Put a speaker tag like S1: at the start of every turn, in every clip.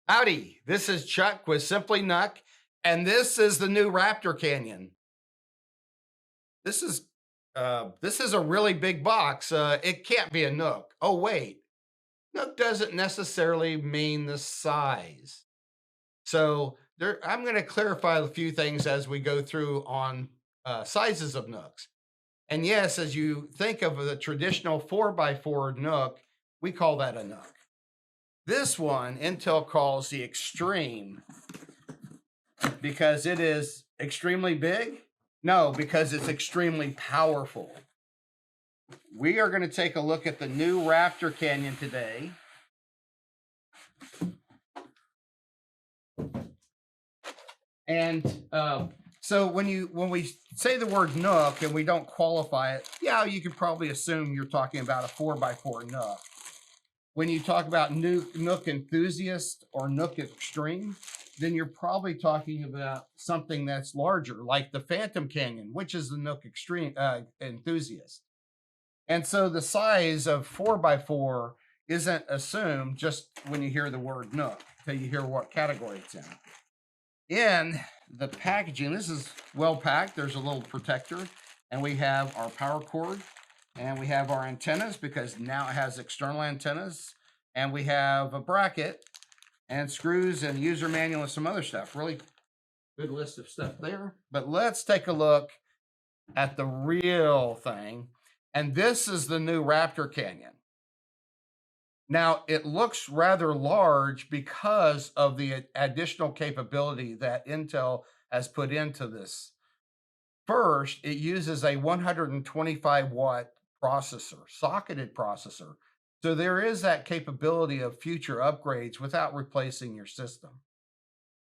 S1: Howdy, this is Chuck with Simply NUC, and this is the new Raptor Canyon. This is this is a really big box. It can't be a NUC. Oh wait, NUC doesn't necessarily mean the size. So there, I'm going to clarify a few things as we go through on sizes of NUCs. And yes, as you think of the traditional 4x4 NUC, we call that a NUC. This one Intel calls the Extreme because it is extremely big? No, because it's extremely powerful. We are going to take a look at the new Raptor Canyon today. And so when we say the word NUC and we don't qualify it, yeah, you could probably assume you're talking about a 4x4 NUC. When you talk about NUC enthusiast or NUC extreme, then you're probably talking about something that's larger, like the Phantom Canyon, which is the NUC extreme enthusiast. And so the size of 4x4 isn't assumed just when you hear the word NUC, until you hear what category it's in. In the packaging, this is well packed. There's a little protector, and we have our power cord, and we have our antennas because now it has external antennas, and we have a bracket and screws and user manual and some other stuff. Really good list of stuff there. But let's take a look at the real thing. And this is the new Raptor Canyon. Now, it looks rather large because of the additional capability that Intel has put into this. First, it uses a 125 watt processor, socketed processor. So there is that capability of future upgrades without replacing your system.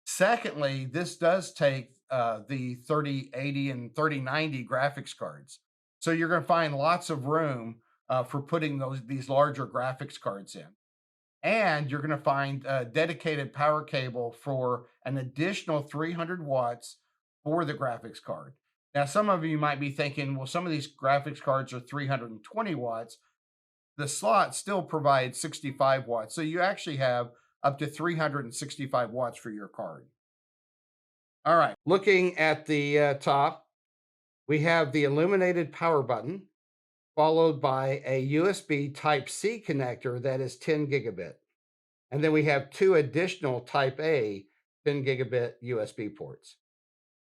S1: Secondly, this does take the 3080 and 3090 graphics cards. So you're going to find lots of room for putting these larger graphics cards in. And you're going to find a dedicated power cable for an additional 300 watts for the graphics card. Now, some of you might be thinking, well, some of these graphics cards are 320 watts. The slot still provides 65 watts. So you actually have up to 365 watts for your card. All right, looking at the top, we have the illuminated power button, followed by a USB Type-C connector that is 10 gigabit. And then we have two additional Type-A 10 gigabit USB ports.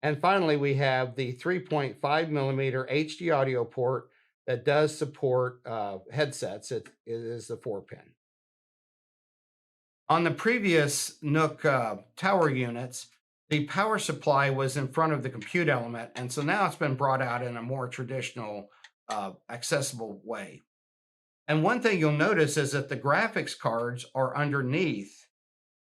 S1: And finally, we have the 3.5 millimeter HD audio port that does support headsets. It is the 4-pin. On the previous NUC tower units, the power supply was in front of the compute element. And so now it's been brought out in a more traditional, accessible way. And one thing you'll notice is that the graphics cards are underneath.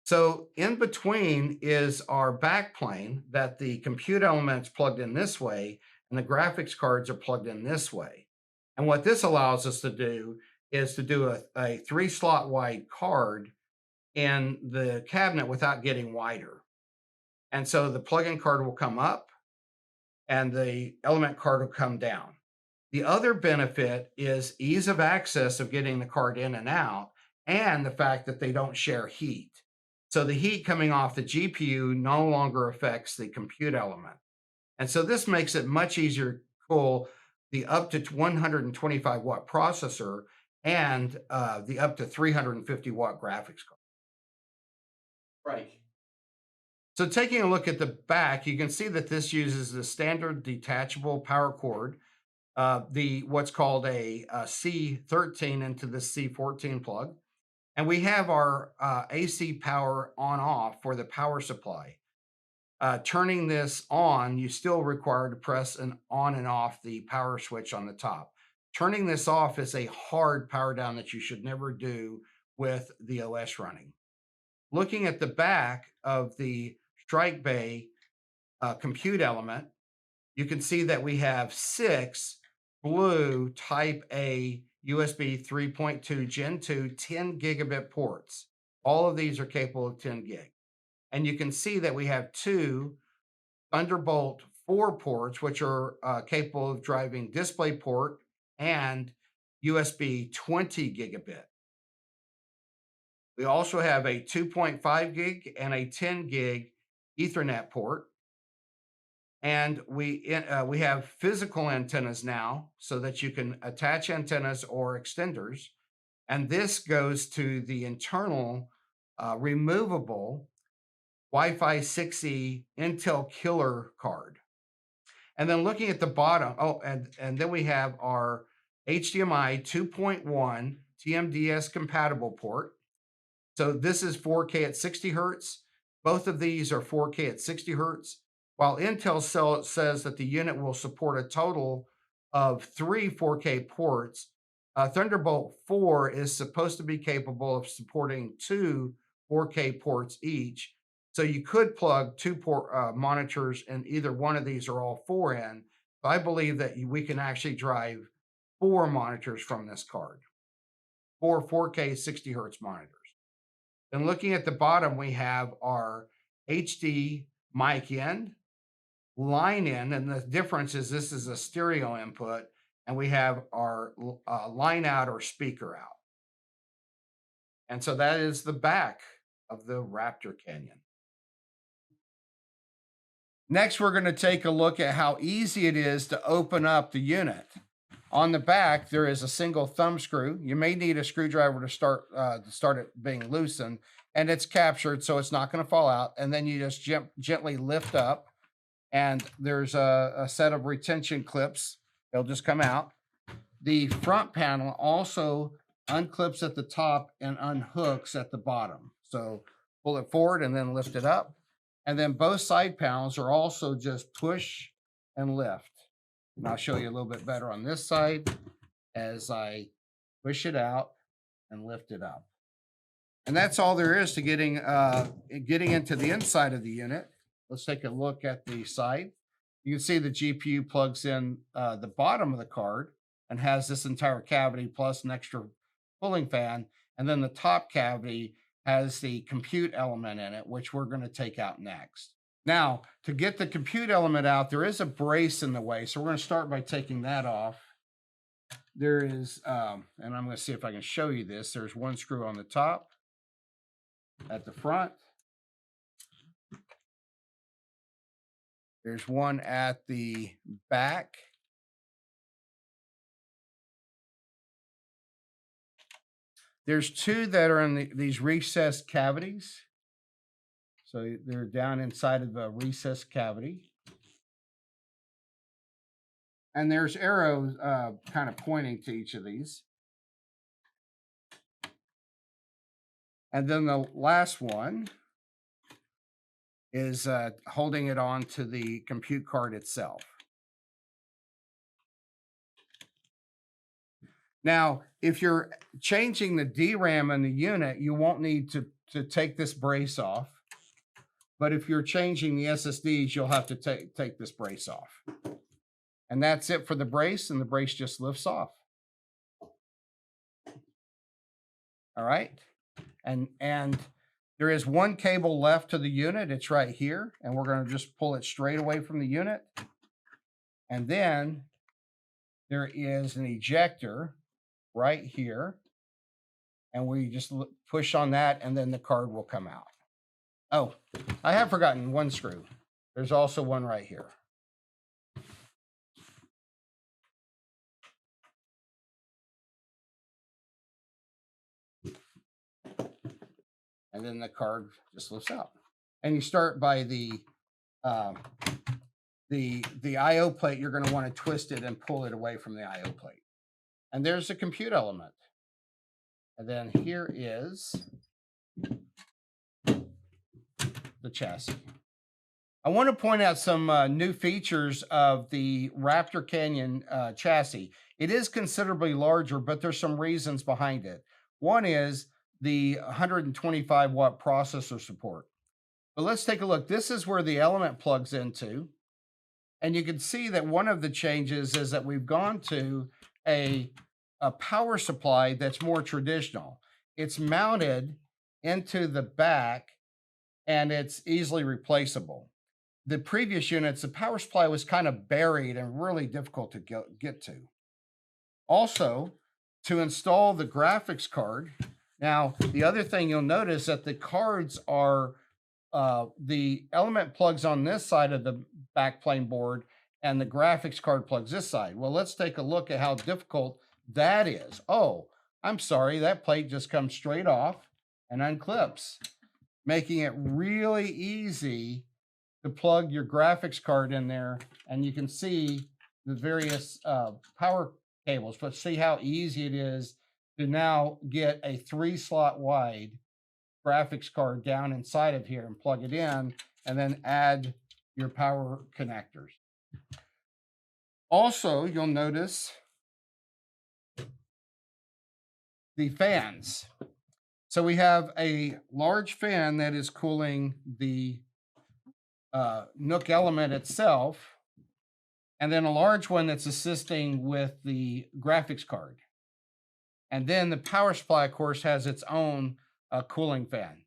S1: So in between is our backplane that the compute element's plugged in this way, and the graphics cards are plugged in this way. And what this allows us to do is to do a 3-slot wide card in the cabinet without getting wider. And so the plug-in card will come up and the element card will come down. The other benefit is ease of access of getting the card in and out, and the fact that they don't share heat. So the heat coming off the GPU no longer affects the compute element. And so this makes it much easier to cool the up to 125 watt processor and the up to 350 watt graphics card. Right. So taking a look at the back, you can see that this uses the standard detachable power cord, what's called a C13 into the C14 plug. And we have our AC power on off for the power supply. Turning this on, you still require to press an on and off the power switch on the top. Turning this off is a hard power down that you should never do with the OS running. Looking at the back of the Strike Bay compute element, you can see that we have 6 blue Type A USB 3.2 Gen 2 10 gigabit ports. All of these are capable of 10 gig. And you can see that we have 2 Thunderbolt 4 ports, which are capable of driving DisplayPort and USB 20 gigabit. We also have a 2.5 gig and a 10 gig Ethernet port. And we have physical antennas now so that you can attach antennas or extenders. And this goes to the internal removable Wi-Fi 6E Intel Killer card. And then looking at the bottom, and then we have our HDMI 2.1 TMDS compatible port. So this is 4K at 60 hertz. Both of these are 4K at 60 hertz. While Intel says that the unit will support a total of 3 4K ports, Thunderbolt 4 is supposed to be capable of supporting 2 4K ports each. So you could plug 2 monitors in either one of these or all 4 in. So I believe that we can actually drive 4 monitors from this card, 4 4K 60 hertz monitors. Then looking at the bottom, we have our HD mic in, line in, and the difference is this is a stereo input, and we have our line out or speaker out. And so that is the back of the Raptor Canyon. Next, we're going to take a look at how easy it is to open up the unit. On the back, there is a single thumb screw. You may need a screwdriver to start it being loosened, and it's captured, so it's not going to fall out. And then you just gently lift up, and there's a set of retention clips. They'll just come out. The front panel also unclips at the top and unhooks at the bottom. So pull it forward and then lift it up. And then both side panels are also just push and lift. And I'll show you a little bit better on this side as I push it out and lift it up. And that's all there is to getting into the inside of the unit. Let's take a look at the side. You can see the GPU plugs in the bottom of the card and has this entire cavity plus an extra cooling fan. And then the top cavity has the compute element in it, which we're going to take out next. Now, to get the compute element out, there is a brace in the way. So we're going to start by taking that off. There is, and I'm going to see if I can show you this. There's one screw on the top, at the front. There's one at the back. There's two that are in these recessed cavities. So they're down inside of a recessed cavity. And there's arrows kind of pointing to each of these. And then the last one is holding it on to the compute card itself. Now, if you're changing the DRAM in the unit, you won't need to take this brace off. But if you're changing the SSDs, you'll have to take this brace off. And that's it for the brace, and the brace just lifts off. All right. And there is one cable left to the unit. It's right here. And we're going to just pull it straight away from the unit. And then there is an ejector right here. And we just push on that, and then the card will come out. Oh, I have forgotten one screw. There's also one right here. And then the card just lifts out. And you start by the I/O plate. You're going to want to twist it and pull it away from the I/O plate. And there's the compute element. And then here is the chassis. I want to point out some new features of the Raptor Canyon chassis. It is considerably larger, but there's some reasons behind it. One is the 125 watt processor support. But let's take a look. This is where the element plugs into. And you can see that one of the changes is that we've gone to a power supply that's more traditional. It's mounted into the back and it's easily replaceable. The previous units, the power supply was kind of buried and really difficult to get to. Also, to install the graphics card, Now, the other thing you'll notice that the cards are the element plugs on this side of the backplane board and the graphics card plugs this side. Well, let's take a look at how difficult that is. Oh, I'm sorry, that plate just comes straight off and unclips, making it really easy to plug your graphics card in there. And you can see the various power cables, but see how easy it is to now get a 3-slot wide graphics card down inside of here and plug it in, and then add your power connectors. Also, you'll notice the fans. So we have a large fan that is cooling the NUC element itself, and then a large one that's assisting with the graphics card. And then the power supply, of course, has its own cooling fan.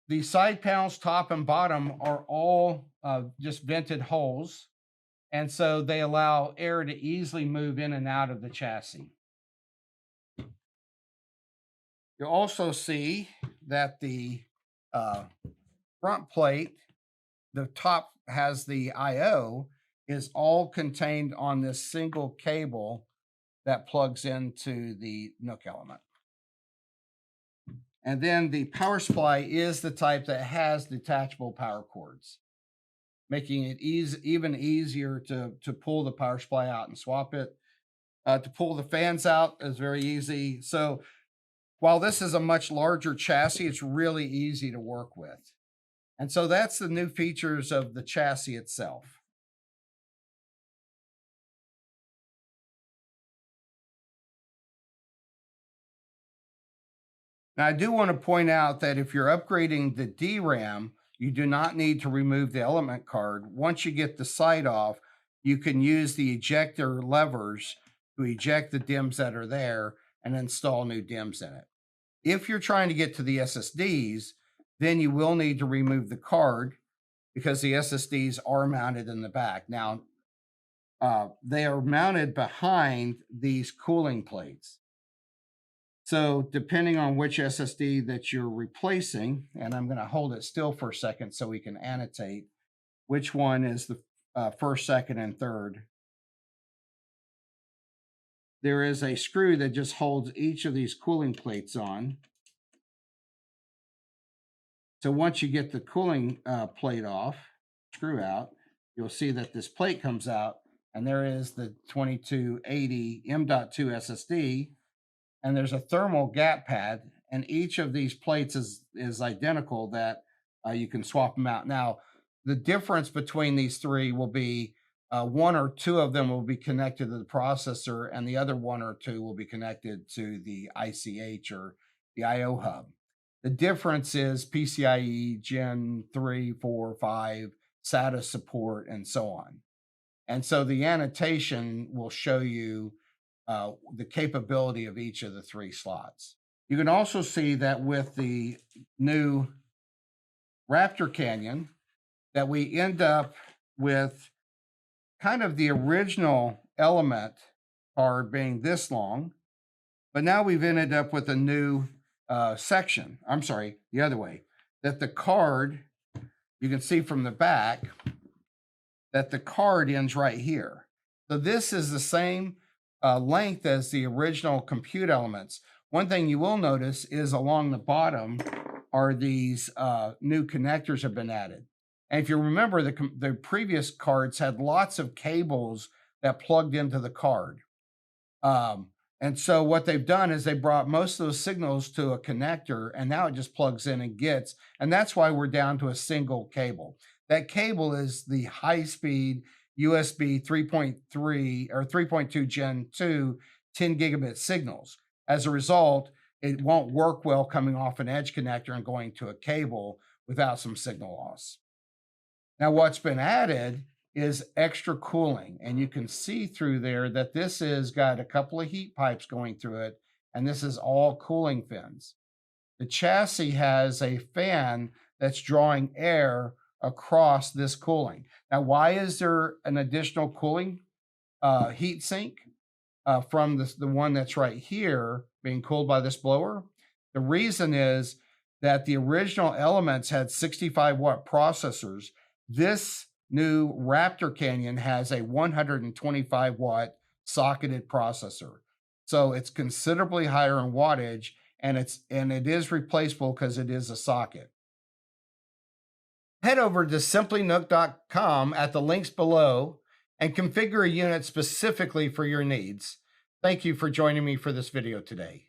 S1: The side panels, top and bottom, are all just vented holes, and so they allow air to easily move in and out of the chassis. You'll also see that the front plate, the top has the I/O, is all contained on this single cable that plugs into the NUC element. And then the power supply is the type that has detachable power cords, making it even easier to pull the power supply out and swap it. To pull the fans out is very easy. So while this is a much larger chassis, it's really easy to work with. And so that's the new features of the chassis itself. Now, I do want to point out that if you're upgrading the DRAM, you do not need to remove the element card. Once you get the site off, you can use the ejector levers to eject the DIMMs that are there and install new DIMMs in it. If you're trying to get to the SSDs, then you will need to remove the card because the SSDs are mounted in the back. Now, they are mounted behind these cooling plates. So depending on which SSD that you're replacing, and I'm going to hold it still for a second so we can annotate which one is the first, second, and third. There is a screw that just holds each of these cooling plates on. So once you get the cooling plate off, screw out, you'll see that this plate comes out, and there is the 2280 M.2 SSD. And there's a thermal gap pad, and each of these plates is identical that you can swap them out. Now, the difference between these three will be one or two of them will be connected to the processor, and the other one or two will be connected to the ICH or the I/O hub. The difference is PCIe, Gen 3, 4, 5, SATA support, and so on. And so the annotation will show you the capability of each of the 3 slots. You can also see that with the new Raptor Canyon that we end up with kind of the original element card being this long, but now we've ended up with a new section. I'm sorry, the other way, that the card, you can see from the back that the card ends right here. So this is the same length as the original compute elements. One thing you will notice is along the bottom are these new connectors have been added. And if you remember, the previous cards had lots of cables that plugged into the card. And so what they've done is they brought most of those signals to a connector, and now it just plugs in and gets, and that's why we're down to a single cable. That cable is the high-speed USB 3.3 or 3.2 Gen 2 10 gigabit signals. As a result, it won't work well coming off an edge connector and going to a cable without some signal loss. Now, what's been added is extra cooling, and you can see through there that this has got a couple of heat pipes going through it, and this is all cooling fins. The chassis has a fan that's drawing air across this cooling. Now, why is there an additional cooling heat sink from the one that's right here being cooled by this blower? The reason is that the original Elements had 65-watt processors. This new Raptor Canyon has a 125-watt socketed processor. So it's considerably higher in wattage, and it is replaceable because it is a socket. Head over to simplynook.com at the links below and configure a unit specifically for your needs. Thank you for joining me for this video today.